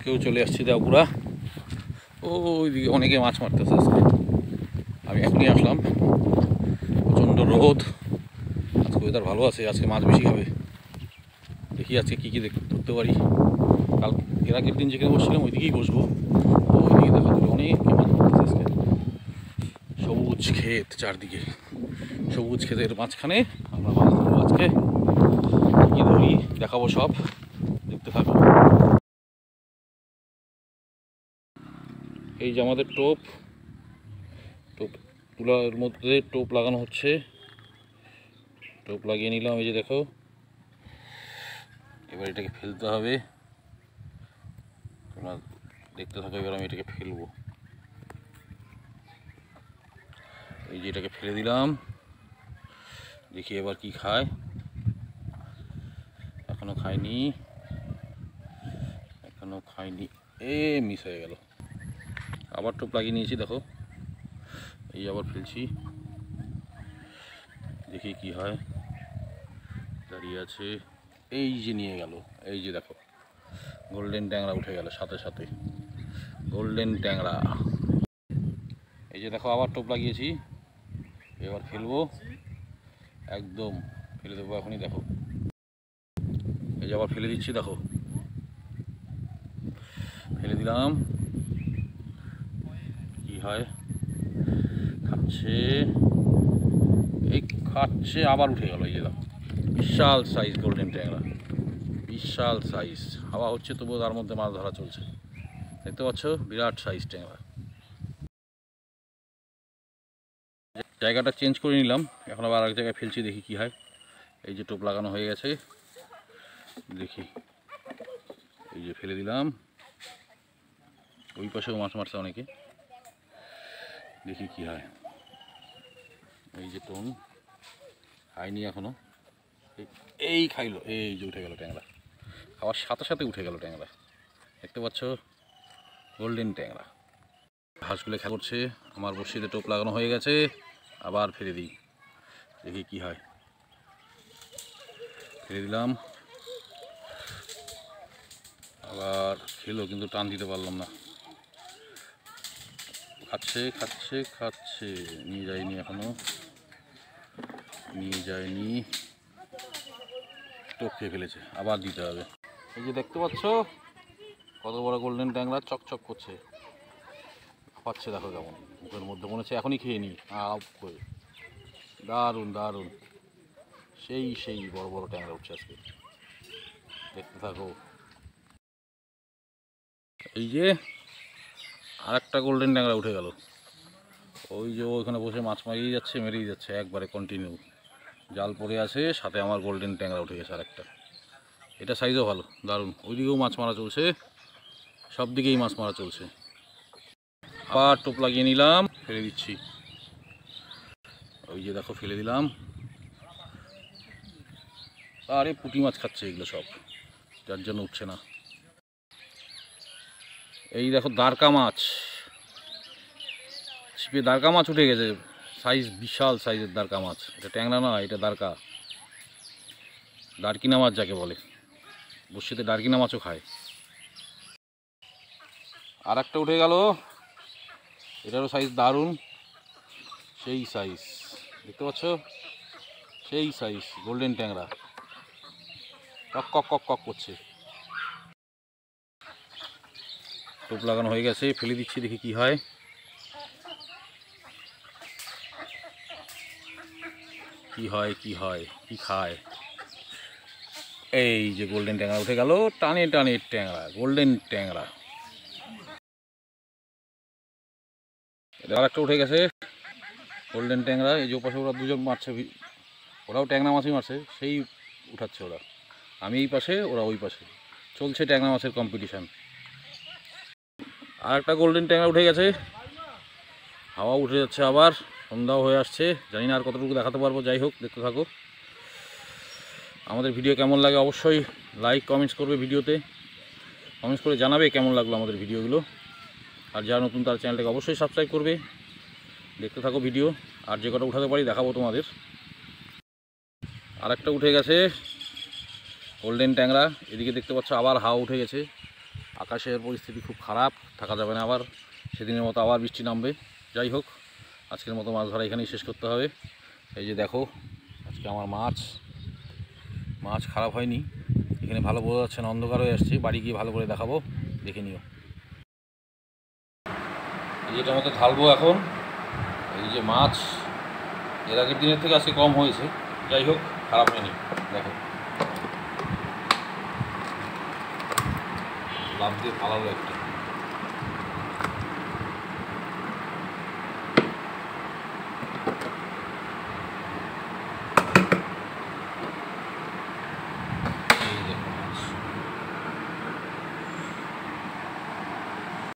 আজকেও চলে আসছি দেওপুরা। ওইদিকে অনেকে মাছ মারতেছে আজকে, আমি এখনই আসলাম। প্রচণ্ড রোদ, আজকে ওয়েদার ভালো আছে, আজকে মাছ বেশি খাবে। দেখি আজকে কী কী ধরতে পারি। কাল এর আগের দিন যেখানে বসছিলাম ওইদিকেই বসবো। ওইদিকে দেখা যাবে অনেক মাছ মারতেছে আজকে। সবুজ ক্ষেত, চারদিকে সবুজ ক্ষেতের মাঝখানে আমরা মাছ ধরবো আজকে। কী ধরি দেখাবো সব, দেখতে থাকবো। এই যে আমাদের টোপ তুলার মধ্যে টোপ লাগানো হচ্ছে। টোপ লাগিয়ে নিলাম, এই যে দেখো। এবার এটাকে ফেলতে হবে, তোমরা দেখতে থাকো। এবার আমি এটাকে ফেলবো। এই যে এটাকে ফেলে দিলাম, দেখি এবার কি খায়। এখনো খায়নি, মিস হয়ে গেল। আবার টোপ লাগিয়ে নিয়েছি, দেখো। এই আবার ফেলছি, দেখি কি হয়। দাঁড়িয়ে আছে, এই যে নিয়ে গেল। এই যে দেখো, গোল্ডেন ট্যাংরা উঠে গেল সাথে সাথে। গোল্ডেন ট্যাংরা, এই যে দেখো আবার টোপ লাগিয়েছি। এবার ফেলবো, একদম ফেলে দেবো এখনই। দেখো এই যে আবার ফেলে দিচ্ছি, দেখো ফেলে দিলাম। কি হয়, খাচ্ছে, এই খাচ্ছে, আবার উঠে গেল। এই যে দেখো, বিশাল সাইজ গোল্ডেন ট্যাংরা, বিশাল সাইজ। হাওয়া হচ্ছে তবুও তার মধ্যে মাছ ধরা চলছে, দেখতে পাচ্ছ, বিরাট সাইজ ট্যাংরা। জায়গাটা চেঞ্জ করে নিলাম, এখন আবার আরেক জায়গায় ফেলছি, দেখি কি হয়। এই যে টোপ লাগানো হয়ে গেছে, দেখি। এই যে ফেলে দিলাম, ওই পাশেও মাছ মারছে অনেকে, দেখি কি হয়। এই যে টোন খাইনি এখনো, এই খাইলো। এই যে উঠে গেল ট্যাংরা, খাওয়ার সাথে সাথে উঠে গেল ট্যাংরা, দেখতে পাচ্ছ, গোল্ডেন ট্যাংরা। হাঁসগুলো খেলা করছে। আমার বড়শিতে টোপ লাগানো হয়ে গেছে, আবার ফেলে দিই, দেখি কি হয়। ফেলে দিলাম, আবার খেলো, কিন্তু টান দিতে পারলাম না। খাচ্ছে খাচ্ছে খাচ্ছে, নিয়ে যায়নি এখনো, নিয়ে যায়নি। টোপ খেয়ে ফেলেছে, আবার দিতে হবে। এই যে দেখতে পাচ্ছ কত বড় গোল্ডেন ট্যাংরা, চকচক করছে, পাচ্ছে, দেখো কেমন মুখের মধ্যে মনে হচ্ছে এখনই খেয়ে নি। করে দারুণ দারুণ, সেই বড় বড় ট্যাংরা উঠছে আজকে, দেখতে থাকো। এই যে আর একটা গোল্ডেন ট্যাংরা উঠে গেল। ওই যে ওখানে বসে মাছ মারিয়ে যাচ্ছে, মেরেই যাচ্ছে একবারে কন্টিনিউ। জাল পড়ে আছে, সাথে আমার গোল্ডেন ট্যাংরা উঠে গেছে আর একটা। এটা সাইজও ভালো, দারুণ। ওইদিকেও মাছ মারা চলছে, সব দিকেই মাছ মারা চলছে। আবার টোপ লাগিয়ে নিলাম, ফেলে দিচ্ছি। ওই যে দেখো ফেলে দিলাম। আরে পুঁটি মাছ খাচ্ছে এগুলো সব, যার জন্য উঠছে না। এই দেখো দারকা মাছ, ছিপে দারকা মাছ উঠে গেছে, সাইজ বিশাল সাইজের দারকা মাছ। এটা ট্যাংরা না, এটা দারকা, দারকিনা মাছ যাকে বলে। বড়শিতে দারকিনা মাছও খায়। আর একটা উঠে গেল, এটারও সাইজ দারুণ, সেই সাইজ, দেখতে পাচ্ছ, সেই সাইজ গোল্ডেন ট্যাংরা, কক কক কক কক করছে। টোপ লাগানো হয়ে গেছে, ফেলে দিচ্ছি, দেখি কি হয়। কি হয় কি হয়, কি খায়। এই যে গোল্ডেন ট্যাংরা উঠে গেল, টানে টানে ট্যাংরা, গোল্ডেন ট্যাংরা। আর একটা উঠে গেছে গোল্ডেন ট্যাংরা। এই যে ওপাশে ওরা দুজন মারছে, ওরাও ট্যাংরা মাছই মারছে, সেই উঠাচ্ছে ওরা। আমি এই পাশে, ওরা ওই পাশে, চলছে ট্যাংরা মাছের কম্পিটিশান। আর একটা গোল্ডেন ট্যাংরা উঠে গেছে, হাওয়া উঠে যাচ্ছে, আবার সন্ধ্যাও হয়ে আসছে, জানি না আর কতটুকু দেখাতে পারবো। যাই হোক, দেখতে থাকো। আমাদের ভিডিও কেমন লাগে অবশ্যই লাইক কমেন্টস করবে, ভিডিওতে কমেন্টস করে জানাবে কেমন লাগলো আমাদের ভিডিওগুলো। আর যারা নতুন তার চ্যানেলটাকে অবশ্যই সাবস্ক্রাইব করবে। দেখতে থাকো ভিডিও, আর যে কটা উঠাতে পারি দেখাবো তোমাদের। আর একটা উঠে গেছে গোল্ডেন ট্যাংরা, এদিকে দেখতে পাচ্ছ আবার হাওয়া উঠে গেছে, আকাশের পরিস্থিতি খুব খারাপ, থাকা যাবে না আবার, সেদিনের মতো আবার বৃষ্টি নামবে। যাই হোক, আজকের মতো মাছ ধরা এখানেই শেষ করতে হবে। এই যে দেখো আজকে আমার মাছ খারাপ হয়নি, এখানে ভালো বোঝা যাচ্ছে না, অন্ধকার হয়ে আসছে, বাড়ি গিয়ে ভালো করে দেখাবো, দেখে নিও। এই যেটার মধ্যে ঢালবো এখন। এই যে মাছ এর আগের দিনের থেকে আজকে কম হয়েছে, যাই হোক খারাপ হয়নি। দেখো লাভ দিয়ে ভালো লাগে।